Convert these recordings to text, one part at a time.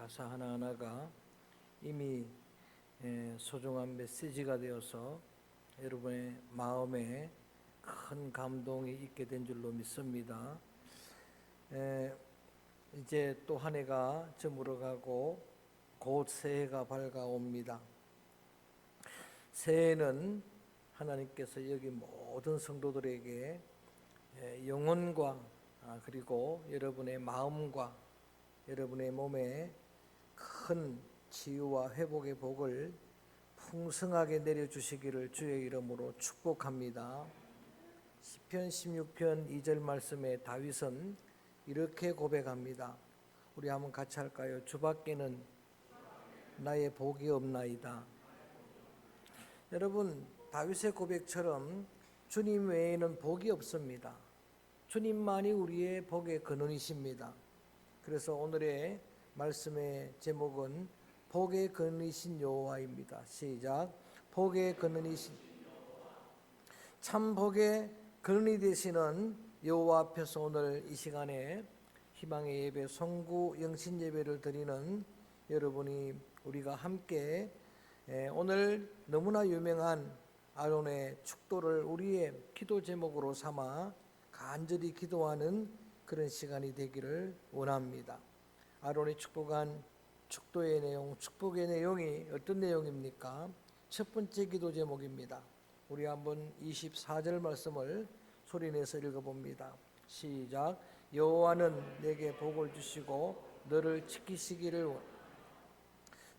가사 하나하나가 이미 소중한 메시지가 되어서 여러분의 마음에 큰 감동이 있게 된 줄로 믿습니다. 이제 또 한 해가 저물어가고 곧 새해가 밝아옵니다. 새해는 하나님께서 여기 모든 성도들에게 영혼과 그리고 여러분의 마음과 여러분의 몸에 큰 치유와 회복의 복을 풍성하게 내려주시기를 주의 이름으로 축복합니다. 시편 16편 2절 말씀에 다윗은 이렇게 고백합니다. 우리 한번 같이 할까요? 주밖에는 나의 복이 없나이다. 여러분, 다윗의 고백처럼 주님 외에는 복이 없습니다. 주님만이 우리의 복의 근원이십니다. 그래서 오늘의 말씀의 제목은 복의 근원이신 여호와입니다. 시작. 복의 근원이신 참 복의 근원이 되시는 여호와 앞에서 오늘 이 시간에 희망의 예배, 성구 영신 예배를 드리는 여러분이 우리가 함께 오늘 너무나 유명한 아론의 축도를 우리의 기도 제목으로 삼아 간절히 기도하는 그런 시간이 되기를 원합니다. 아론이 축복한 축도의 내용, 축복의 내용이 어떤 내용입니까? 첫 번째 기도 제목입니다. 우리 한번 24절 말씀을 소리내서 읽어봅니다. 시작. 여호와는 내게 복을 주시고 너를 지키시기를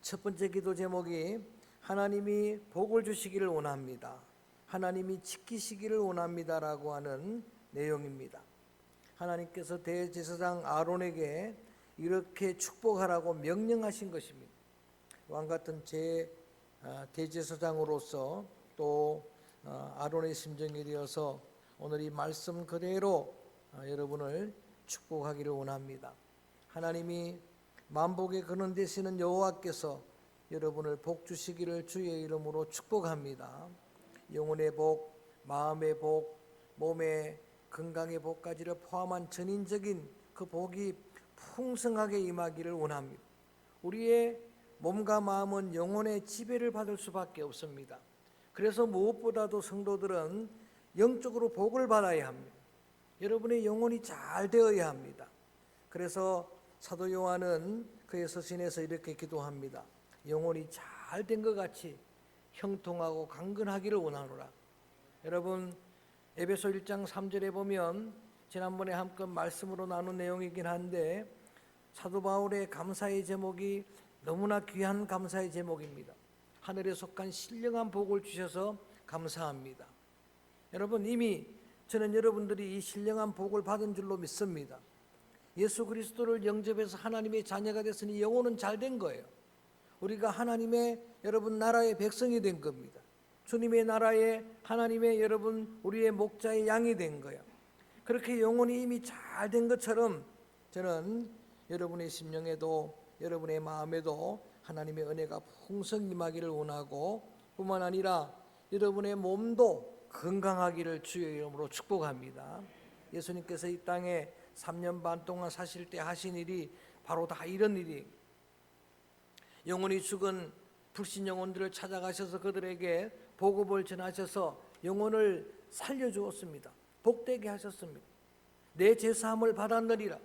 첫 번째 기도 제목이 하나님이 복을 주시기를 원합니다. 하나님이 지키시기를 원합니다라고 하는 내용입니다. 하나님께서 대제사장 아론에게 이렇게 축복하라고 명령하신 것입니다. 왕같은 대제사장으로서 또 아론의 심정이 되어서 오늘 이 말씀 그대로 여러분을 축복하기를 원합니다. 하나님이 만복의 근원 되시는 여호와께서 여러분을 복 주시기를 주의 이름으로 축복합니다. 영혼의 복, 마음의 복, 몸의 건강의 복까지를 포함한 전인적인 그 복이 풍성하게 임하기를 원합니다. 우리의 몸과 마음은 영혼의 지배를 받을 수밖에 없습니다. 그래서 무엇보다도 성도들은 영적으로 복을 받아야 합니다. 여러분의 영혼이 잘 되어야 합니다. 그래서 사도 요한은 그의 서신에서 이렇게 기도합니다. 영혼이 잘 된 것 같이 형통하고 강건하기를 원하노라. 여러분, 에베소 1장 3절에 보면 지난번에 한번 말씀으로 나눈 내용이긴 한데 사도 바울의 감사의 제목이 너무나 귀한 감사의 제목입니다. 하늘에 속한 신령한 복을 주셔서 감사합니다. 여러분, 이미 저는 여러분들이 이 신령한 복을 받은 줄로 믿습니다. 예수 그리스도를 영접해서 하나님의 자녀가 됐으니 영혼은 잘 된 거예요. 우리가 하나님의 여러분 나라의 백성이 된 겁니다. 주님의 나라에 하나님의 여러분 우리의 목자의 양이 된 거예요. 그렇게 영혼이 이미 잘 된 것처럼 저는 여러분의 심령에도 여러분의 마음에도 하나님의 은혜가 풍성히 임하기를 원하고 뿐만 아니라 여러분의 몸도 건강하기를 주의 이름으로 축복합니다. 예수님께서 이 땅에 3년 반 동안 사실 때 하신 일이 바로 다 이런 일이 영혼이 죽은 불신 영혼들을 찾아가셔서 그들에게 복음을 전하셔서 영혼을 살려주었습니다. 복되게 하셨습니다. 내 제사함을 받았느니라.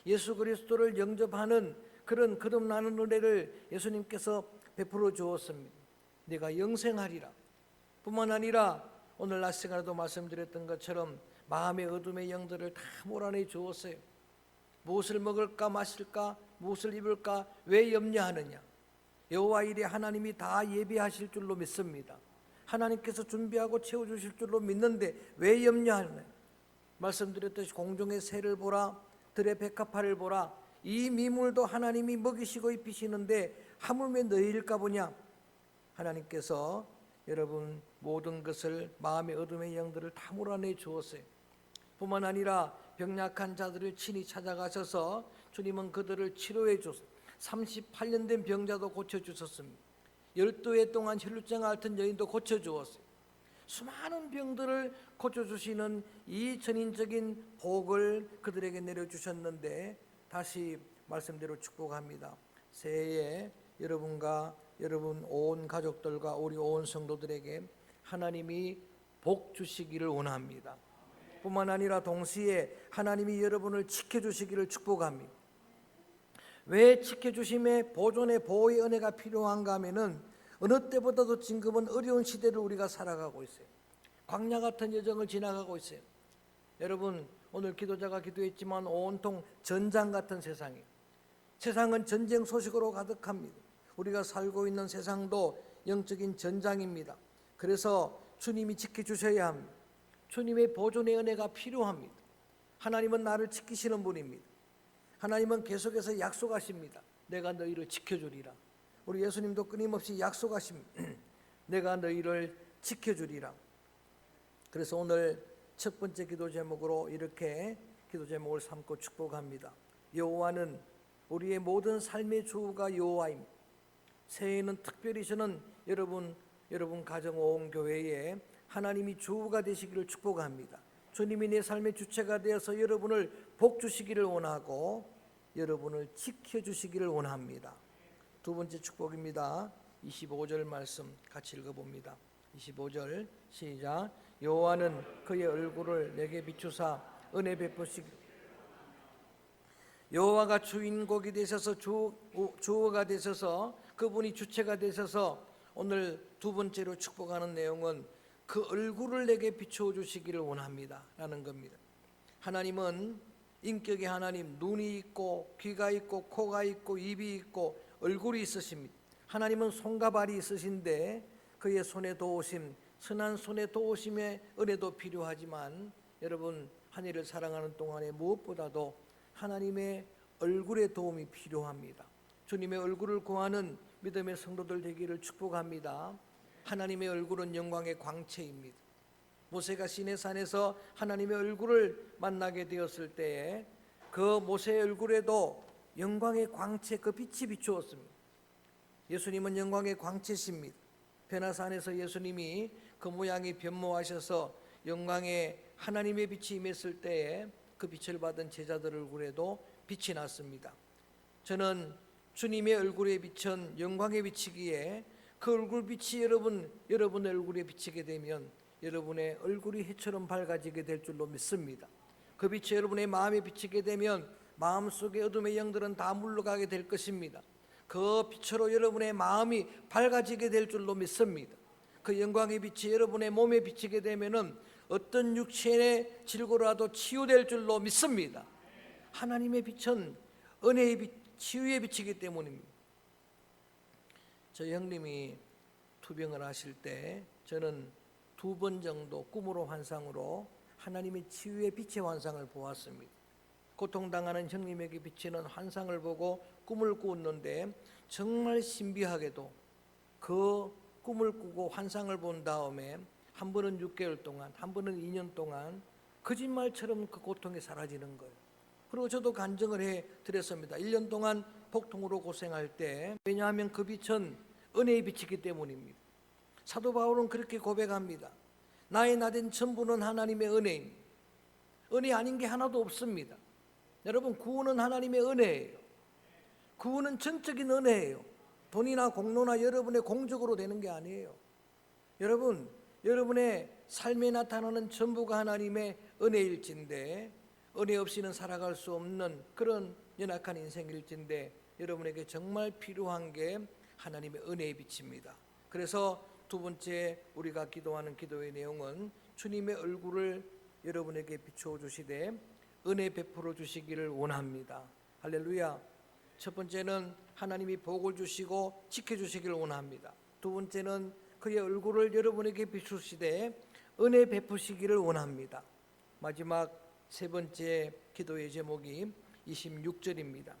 예수 그리스도를 영접하는 그런 거듭나는 은혜를 예수님께서 베풀어 주었습니다. 내가 영생하리라. 뿐만 아니라 오늘 낮 시간에도 말씀드렸던 것처럼 마음의 어둠의 영들을 다 몰아내 주었어요. 무엇을 먹을까 마실까 무엇을 입을까 왜 염려하느냐. 여호와 일에 하나님이 다 예비하실 줄로 믿습니다. 하나님께서 준비하고 채워주실 줄로 믿는데 왜 염려하느냐. 말씀드렸듯이 공중의 새를 보라, 들의 백합화를 보라. 이 미물도 하나님이 먹이시고 입히시는데 하물며 너희일까 보냐. 하나님께서 여러분 모든 것을 마음의 어둠의 영들을 다 몰아내 주었어요. 뿐만 아니라 병약한 자들을 친히 찾아가셔서 주님은 그들을 치료해 주셨어요. 38년 된 병자도 고쳐주셨습니다. 12해 동안 혈루증 앓던 여인도 고쳐주었어요. 수많은 병들을 고쳐주시는 이 전인적인 복을 그들에게 내려주셨는데 다시 말씀대로 축복합니다. 새해에 여러분과 여러분 온 가족들과 우리 온 성도들에게 하나님이 복 주시기를 원합니다. 뿐만 아니라 동시에 하나님이 여러분을 지켜주시기를 축복합니다. 왜 지켜주심의 보존의 보호의 은혜가 필요한가 하면은 어느 때보다도 지금은 어려운 시대를 우리가 살아가고 있어요. 광야 같은 여정을 지나가고 있어요. 여러분, 오늘 기도자가 기도했지만 온통 전장 같은 세상이에요. 세상은 전쟁 소식으로 가득합니다. 우리가 살고 있는 세상도 영적인 전장입니다. 그래서 주님이 지켜주셔야 합니다. 주님의 보존의 은혜가 필요합니다. 하나님은 나를 지키시는 분입니다. 하나님은 계속해서 약속하십니다. 내가 너희를 지켜주리라. 우리 예수님도 끊임없이 약속하십니다. 내가 너희를 지켜주리라. 그래서 오늘 첫 번째 기도 제목으로 이렇게 기도 제목을 삼고 축복합니다. 여호와는 우리의 모든 삶의 주가 여호와입니다. 새해에는 특별히 저는 여러분 가정 온 교회에 하나님이 주가 되시기를 축복합니다. 주님이 내 삶의 주체가 되어서 여러분을 복 주시기를 원하고 여러분을 지켜주시기를 원합니다. 두 번째 축복입니다. 25절 말씀 같이 읽어봅니다. 25절 시작. 여호와는 그의 얼굴을 내게 비추사 은혜 베푸시기. 여호와가 주인공이 되셔서 주어가 되셔서 그분이 주체가 되셔서 오늘 두 번째로 축복하는 내용은 그 얼굴을 내게 비추어 주시기를 원합니다 라는 겁니다. 하나님은 인격의 하나님, 눈이 있고 귀가 있고 코가 있고 입이 있고 얼굴이 있으십니다. 하나님은 손과 발이 있으신데 그의 손에 도우심, 선한 손에 도우심의 은혜도 필요하지만 여러분 한 일을 사랑하는 동안에 무엇보다도 하나님의 얼굴의 도움이 필요합니다. 주님의 얼굴을 구하는 믿음의 성도들 되기를 축복합니다. 하나님의 얼굴은 영광의 광채입니다. 모세가 시내산에서 하나님의 얼굴을 만나게 되었을 때에 그 모세의 얼굴에도 영광의 광채, 그 빛이 비추었습니다. 예수님은 영광의 광채십니다. 베나산에서 예수님이 그 모양이 변모하셔서 영광의 하나님의 빛이 임했을 때에 그 빛을 받은 제자들 얼굴에도 빛이 났습니다. 저는 주님의 얼굴에 비친 영광의 빛이기에 그 얼굴빛이 여러분의 얼굴에 비치게 되면 여러분의 얼굴이 해처럼 밝아지게 될 줄로 믿습니다. 그 빛이 여러분의 마음에 비치게 되면 마음속의 어둠의 영들은 다 물러가게 될 것입니다. 그 빛으로 여러분의 마음이 밝아지게 될 줄로 믿습니다. 그 영광의 빛이 여러분의 몸에 비치게 되면은 어떤 육체의 질고라도 치유될 줄로 믿습니다. 하나님의 빛은 은혜의 빛, 치유의 빛이기 때문입니다. 저희 형님이 투병을 하실 때 저는 2번 정도 꿈으로 환상으로 하나님의 치유의 빛의 환상을 보았습니다. 고통당하는 형님에게 비치는 환상을 보고 꿈을 꾸었는데 정말 신비하게도 그 꿈을 꾸고 환상을 본 다음에 한 번은 6개월 동안, 한 번은 2년 동안 거짓말처럼 그 고통이 사라지는 거예요. 그리고 저도 간증을 해드렸습니다. 1년 동안 복통으로 고생할 때, 왜냐하면 그 빛은 은혜의 빛이기 때문입니다. 사도 바울은 그렇게 고백합니다. 나의 나된 전부는 하나님의 은혜입니다. 은혜 아닌 게 하나도 없습니다. 여러분, 구원은 하나님의 은혜예요. 구원은 전적인 은혜예요. 돈이나 공로나 여러분의 공적으로 되는 게 아니에요. 여러분, 여러분의 삶에 나타나는 전부가 하나님의 은혜일진데 은혜 없이는 살아갈 수 없는 그런 연약한 인생일진데 여러분에게 정말 필요한 게 하나님의 은혜의 빛입니다. 그래서 두 번째 우리가 기도하는 기도의 내용은 주님의 얼굴을 여러분에게 비추어 주시되 은혜 베풀어 주시기를 원합니다. 할렐루야. 첫 번째는 하나님이 복을 주시고 지켜주시기를 원합니다. 두 번째는 그의 얼굴을 여러분에게 비추시되 은혜 베푸시기를 원합니다. 마지막 세 번째 기도의 제목이 26절입니다.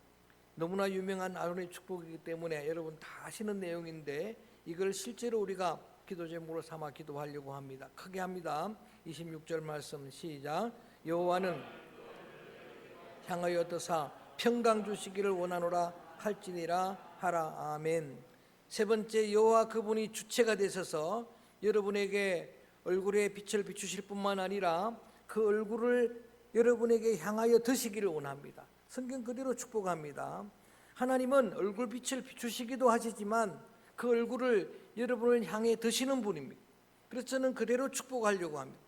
너무나 유명한 아론의 축복이기 때문에 여러분 다 아시는 내용인데 이걸 실제로 우리가 기도 제목으로 삼아 기도하려고 합니다. 크게 합니다. 26절 말씀 시작. 여호와는 향하여 드사 평강 주시기를 원하노라 할지니라 하라. 아멘. 세 번째, 여호와 그분이 주체가 되셔서 여러분에게 얼굴에 빛을 비추실 뿐만 아니라 그 얼굴을 여러분에게 향하여 드시기를 원합니다. 성경 그대로 축복합니다. 하나님은 얼굴빛을 비추시기도 하시지만 그 얼굴을 여러분을 향해 드시는 분입니다. 그래서 저는 그대로 축복하려고 합니다.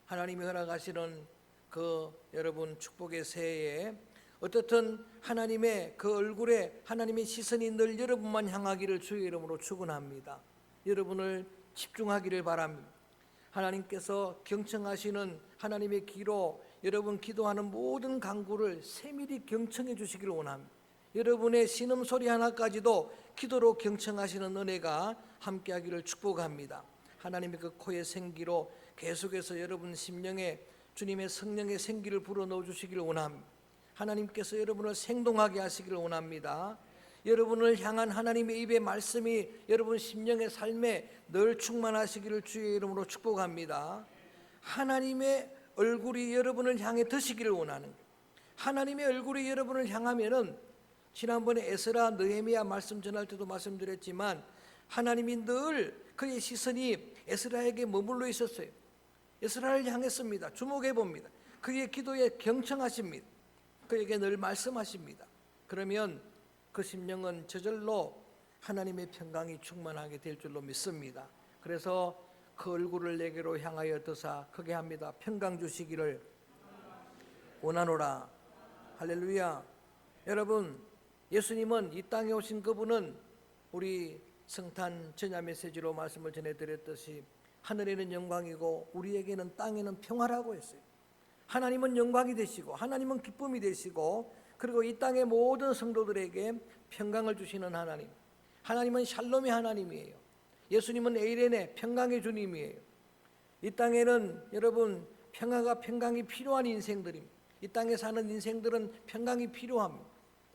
하나님이 허락하시는 그 여러분 축복의 새해에 어떻든 하나님의 그 얼굴에 하나님의 시선이 늘 여러분만 향하기를 주의 이름으로 축원합니다. 여러분을 집중하기를 바랍니다. 하나님께서 경청하시는 하나님의 귀로 여러분 기도하는 모든 간구를 세밀히 경청해 주시기를 원합니다. 여러분의 신음소리 하나까지도 기도로 경청하시는 은혜가 함께하기를 축복합니다. 하나님의 그 코의 생기로 계속해서 여러분 심령에 주님의 성령의 생기를 불어넣어 주시기를 원합니다. 하나님께서 여러분을 생동하게 하시기를 원합니다. 여러분을 향한 하나님의 입의 말씀이 여러분 심령의 삶에 늘 충만하시기를 주의 이름으로 축복합니다. 하나님의 얼굴이 여러분을 향해 드시기를 원하는 거예요. 하나님의 얼굴이 여러분을 향하면은 지난번에 에스라 느헤미야 말씀 전할 때도 말씀드렸지만 하나님이 늘 그의 시선이 에스라에게 머물러 있었어요. 에스라를 향했습니다. 주목해 봅니다. 그의 기도에 경청하십니다. 그에게 늘 말씀하십니다. 그러면 그 심령은 저절로 하나님의 평강이 충만하게 될 줄로 믿습니다. 그래서 그 얼굴을 내게로 향하여 드사 크게 합니다. 평강 주시기를 원하노라. 할렐루야. 여러분, 예수님은 이 땅에 오신 그분은 우리 성탄 전야 메시지로 말씀을 전해드렸듯이 하늘에는 영광이고 우리에게는 땅에는 평화라고 했어요. 하나님은 영광이 되시고 하나님은 기쁨이 되시고 그리고 이 땅의 모든 성도들에게 평강을 주시는 하나님, 하나님은 샬롬의 하나님이에요. 예수님은 에이레네 평강의 주님이에요. 이 땅에는 여러분 평강이 필요한 인생들입니다. 이 땅에 사는 인생들은 평강이 필요합니다.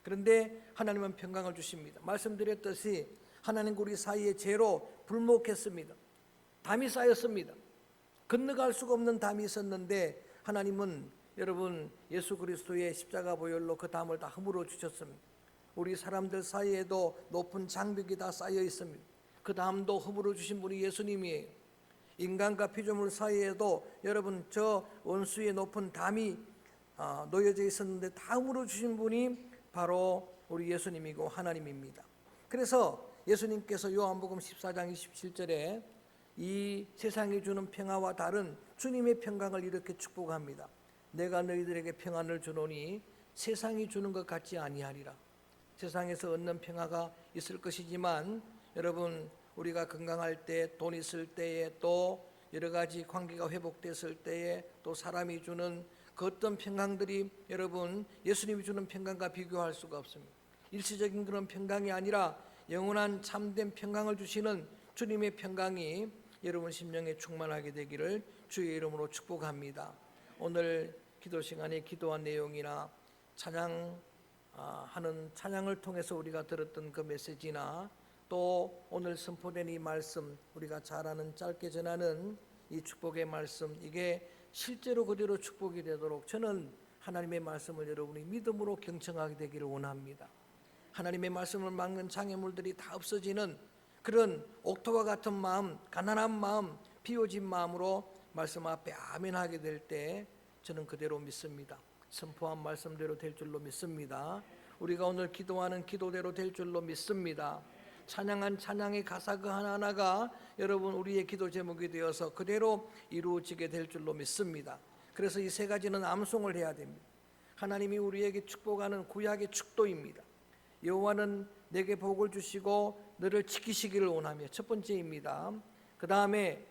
그런데 하나님은 평강을 주십니다. 말씀드렸듯이 하나님과 우리 사이에 죄로 불목했습니다. 담이 쌓였습니다. 건너갈 수가 없는 담이 있었는데 하나님은 여러분 예수 그리스도의 십자가 보혈로 그 담을 다 허물어 주셨습니다. 우리 사람들 사이에도 높은 장벽이 다 쌓여 있습니다. 그 담도 허물어 주신 분이 예수님이에요. 인간과 피조물 사이에도 여러분 저 원수의 높은 담이 놓여져 있었는데 다 허물어 주신 분이 바로 우리 예수님이고 하나님입니다. 그래서 예수님께서 요한복음 14장 27절에 이 세상이 주는 평화와 다른 주님의 평강을 이렇게 축복합니다. 내가 너희들에게 평안을 주노니 세상이 주는 것 같지 아니하리라. 세상에서 얻는 평화가 있을 것이지만 여러분 우리가 건강할 때, 돈 있을 때에, 또 여러 가지 관계가 회복됐을 때에, 또 사람이 주는 그 어떤 평강들이 여러분 예수님이 주는 평강과 비교할 수가 없습니다. 일시적인 그런 평강이 아니라 영원한 참된 평강을 주시는 주님의 평강이 여러분 심령에 충만하게 되기를 주의 이름으로 축복합니다. 오늘 기도 시간에 기도한 내용이나 찬양하는 찬양을 통해서 우리가 들었던 그 메시지나 또 오늘 선포된 이 말씀, 우리가 잘 아는 짧게 전하는 이 축복의 말씀, 이게 실제로 그대로 축복이 되도록 저는 하나님의 말씀을 여러분이 믿음으로 경청하게 되기를 원합니다. 하나님의 말씀을 막는 장애물들이 다 없어지는 그런 옥토와 같은 마음, 가난한 마음, 비워진 마음으로 말씀 앞에 아멘하게 될 때 저는 그대로 믿습니다. 선포한 말씀대로 될 줄로 믿습니다. 우리가 오늘 기도하는 기도대로 될 줄로 믿습니다. 찬양한 찬양의 가사 그 하나하나가 여러분 우리의 기도 제목이 되어서 그대로 이루어지게 될 줄로 믿습니다. 그래서 이 세 가지는 암송을 해야 됩니다. 하나님이 우리에게 축복하는 구약의 축도입니다. 여호와는 내게 복을 주시고 너를 지키시기를 원하며 첫 번째입니다. 그 다음에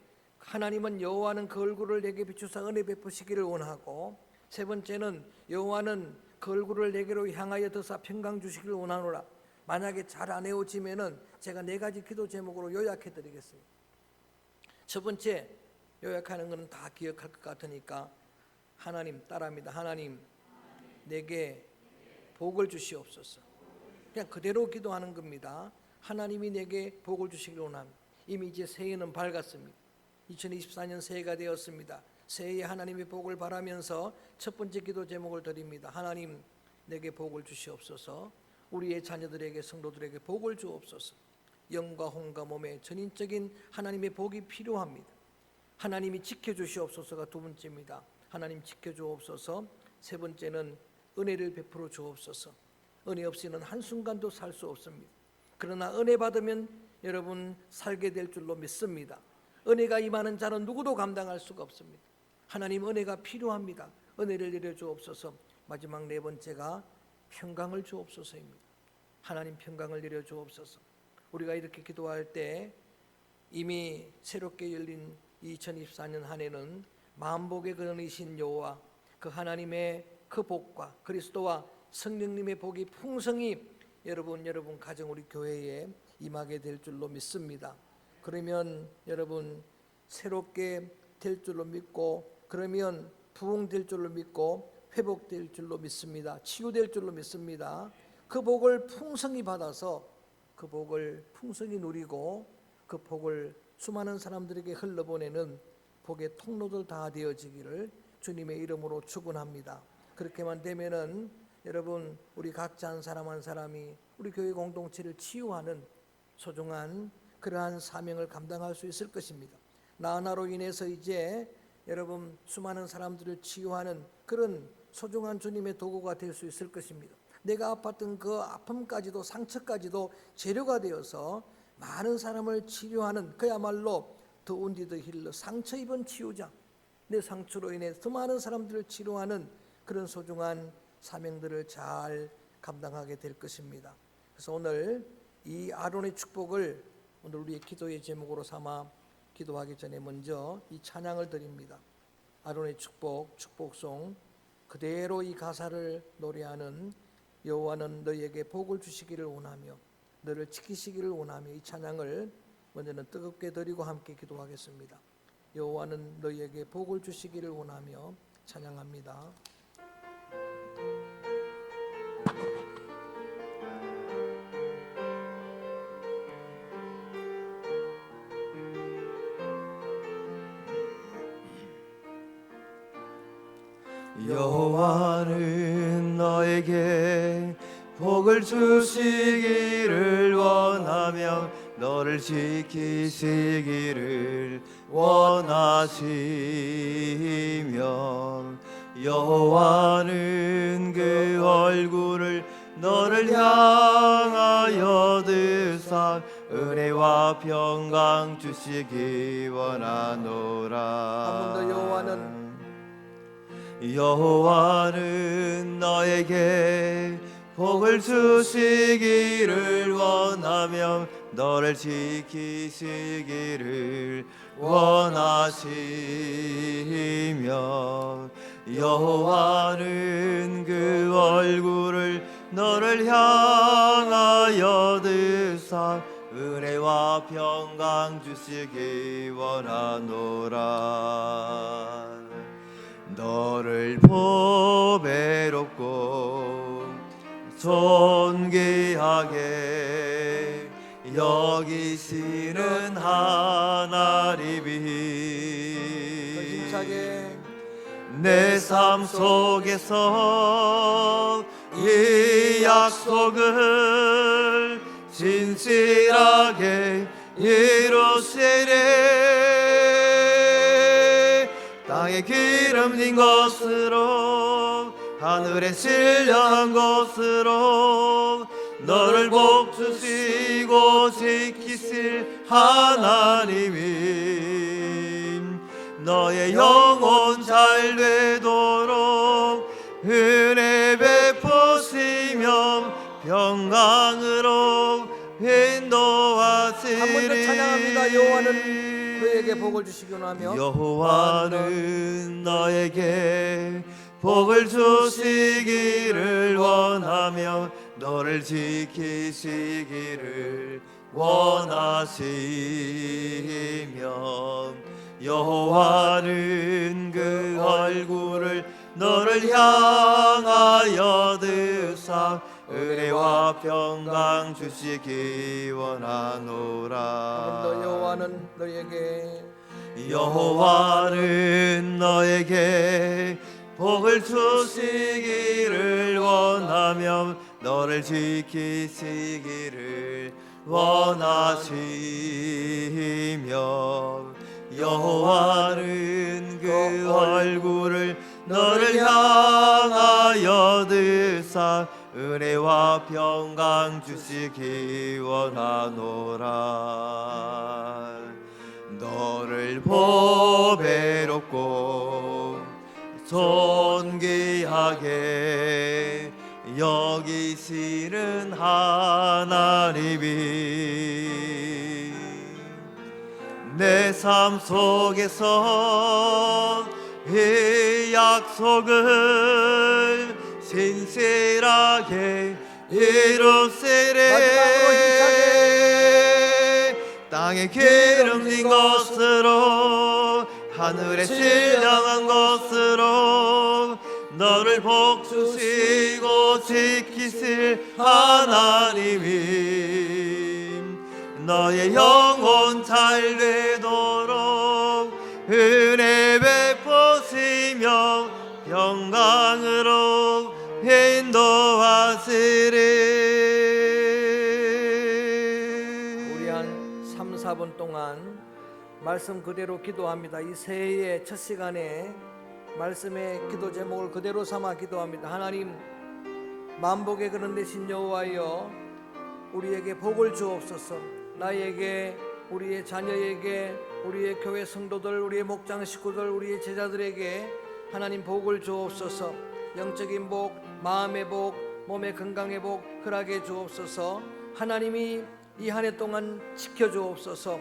하나님은 여호와는 그 얼굴을 내게 비추사 은혜 베푸시기를 원하고, 세 번째는 여호와는 그 얼굴을 내게로 향하여 드사 평강 주시기를 원하노라. 만약에 잘 안 외워지면은 제가 네 가지 기도 제목으로 요약해 드리겠습니다. 첫 번째 요약하는 것은 다 기억할 것 같으니까 하나님 따라합니다. 하나님 내게 복을 주시옵소서. 그냥 그대로 기도하는 겁니다. 하나님이 내게 복을 주시기를 원합니다. 이미 이제 새해는 밝았습니다. 2024년 새해가 되었습니다. 새해에 하나님의 복을 바라면서 첫 번째 기도 제목을 드립니다. 하나님 내게 복을 주시옵소서. 우리의 자녀들에게 성도들에게 복을 주옵소서. 영과 혼과 몸에 전인적인 하나님의 복이 필요합니다. 하나님이 지켜주시옵소서가 두 번째입니다. 하나님 지켜주옵소서. 세 번째는 은혜를 베풀어 주옵소서. 은혜 없이는 한순간도 살 수 없습니다. 그러나 은혜 받으면 여러분 살게 될 줄로 믿습니다. 은혜가 임하는 자는 누구도 감당할 수가 없습니다. 하나님 은혜가 필요합니다. 은혜를 내려 주옵소서. 마지막 네 번째가 평강을 주옵소서입니다. 하나님 평강을 내려 주옵소서. 우리가 이렇게 기도할 때 이미 새롭게 열린 2024년 한 해는 만복의 근원이신 여호와 그 하나님의 그 복과 그리스도와 성령님의 복이 풍성히 여러분 가정 우리 교회에 임하게 될 줄로 믿습니다. 그러면 여러분 새롭게 될 줄로 믿고, 그러면 부흥될 줄로 믿고 회복될 줄로 믿습니다. 치유될 줄로 믿습니다. 그 복을 풍성히 받아서 그 복을 풍성히 누리고 그 복을 수많은 사람들에게 흘러보내는 복의 통로들 다 되어지기를 주님의 이름으로 축원합니다. 그렇게만 되면은 여러분 우리 각자 한 사람 한 사람이 우리 교회 공동체를 치유하는 소중한 그러한 사명을 감당할 수 있을 것입니다. 나 하나로 인해서 이제 여러분 수많은 사람들을 치유하는 그런 소중한 주님의 도구가 될 수 있을 것입니다. 내가 아팠던 그 아픔까지도 상처까지도 재료가 되어서 많은 사람을 치료하는 그야말로 더 운디 더 힐러, 상처 입은 치유자, 내 상처로 인해 수많은 사람들을 치료하는 그런 소중한 사명들을 잘 감당하게 될 것입니다. 그래서 오늘 이 아론의 축복을 오늘 우리의 기도의 제목으로 삼아 기도하기 전에 먼저 이 찬양을 드립니다. 아론의 축복, 축복송 그대로 이 가사를 노래하는 여호와는 너희에게 복을 주시기를 원하며 너를 지키시기를 원하며, 이 찬양을 먼저는 뜨겁게 드리고 함께 기도하겠습니다. 여호와는 너희에게 복을 주시기를 원하며 찬양합니다. 여호와는 너에게 복을 주시기를 원하며 너를 지키시기를 원하시며, 여호와는 그 얼굴을 너를 향하여 드사 은혜와 평강 주시기 원하노라. 한 번 더. 여호와는 너에게 복을 주시기를 원하며 너를 지키시기를 원하시며, 여호와는 그 얼굴을 너를 향하여 드사 은혜와 평강 주시기 원하노라. 너를 보배롭고 존귀하게 여기시는 하나님이 내 삶 속에서 이 약속을 진실하게 이루시네. 땅에 기름진 것으로 하늘에 신령한 것으로 너를 복주시고 지키실 하나님이 너의 영혼 잘 되도록 은혜 베푸시며 평강으로 인도하시리. 한 번 더 찬양합니다. 여호와는 너에게 복을 주시기 원하며 여호와는 너에게 복을 주시기를 원하며 너를 지키시기를 원하시며, 여호와는 그 얼굴을 너를 향하여 드사 은혜와 평강 주시기 원하노라. 여호와는 너에게 복을 주시기를 원하며 너를 지키시기를 원하시며, 여호와는 그 얼굴을 너를 향하여 드 주사 은혜와 평강 주시기 원하노라. 너를 보배롭고 존귀하게 여기시는 하나님이 내 삶 속에서 이 약속을 신실하게 이루시리. 땅에 기름진 것으로 하늘에 신령한 것으로 너를 복주시고 지키실 하나님이 너의 영혼 잘 되도록 은혜 베푸시며 영광으로 인도하시리. 우리 한 3, 4분 동안 말씀 그대로 기도합니다. 이 새해의 첫 시간에 말씀의 기도 제목을 그대로 삼아 기도합니다. 하나님, 만복의 그런 대신 여호와여, 우리에게 복을 주옵소서. 나에게, 우리의 자녀에게, 우리의 교회 성도들, 우리의 목장 식구들, 우리의 제자들에게 하나님 복을 주옵소서. 영적인 복, 마음의 복, 몸의 건강의 복 허락해 주옵소서. 하나님이 이 한 해 동안 지켜주옵소서.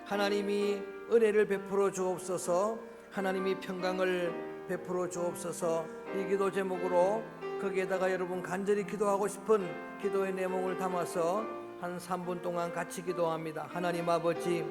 하나님이 은혜를 베풀어 주옵소서. 하나님이 평강을 베풀어 주옵소서. 이 기도 제목으로 거기에다가 여러분 간절히 기도하고 싶은 기도의 내용을 담아서 한 3분 동안 같이 기도합니다. 하나님 아버지,